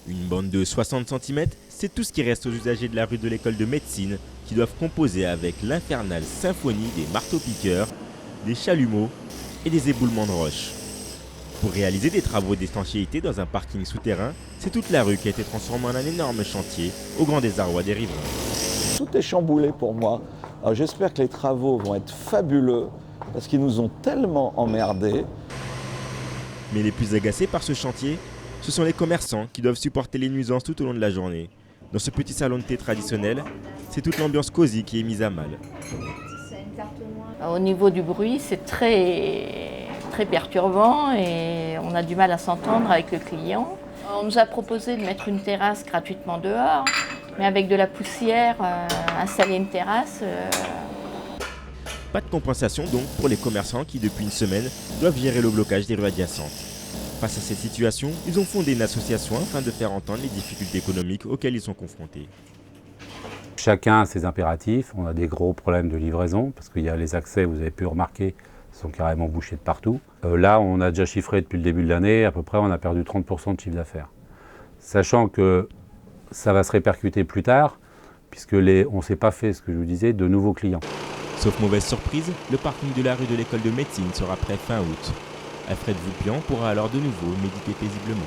Une bande de 60 cm, c'est tout ce qui reste aux usagers de la rue de l'école de médecine qui doivent composer avec l'infernale symphonie des marteaux-piqueurs, des chalumeaux et des éboulements de roches. Pour réaliser des travaux d'étanchéité dans un parking souterrain, c'est toute la rue qui a été transformée en un énorme chantier, au grand désarroi des riverains. Tout est chamboulé pour moi. Alors j'espère que les travaux vont être fabuleux parce qu'ils nous ont tellement emmerdés. Mais les plus agacés par ce chantier, ce sont les commerçants qui doivent supporter les nuisances tout au long de la journée. Dans ce petit salon de thé traditionnel, c'est toute l'ambiance cosy qui est mise à mal. Au niveau du bruit, c'est très perturbant et on a du mal à s'entendre avec le client. On nous a proposé de mettre une terrasse gratuitement dehors, mais avec de la poussière, installer une terrasse. Pas de compensation donc pour les commerçants qui depuis une semaine doivent gérer le blocage des rues adjacentes. Face à cette situation, ils ont fondé une association afin de faire entendre les difficultés économiques auxquelles ils sont confrontés. Chacun a ses impératifs. On a des gros problèmes de livraison parce qu'il y a les accès, vous avez pu remarquer, sont carrément bouchés de partout. Là, on a déjà chiffré depuis le début de l'année, à peu près, on a perdu 30% de chiffre d'affaires. Sachant que ça va se répercuter plus tard, puisque on ne s'est pas fait, ce que je vous disais, de nouveaux clients. Sauf mauvaise surprise, le parking de la rue de l'école de médecine sera prêt fin août. Alfred Voupian pourra alors de nouveau méditer paisiblement.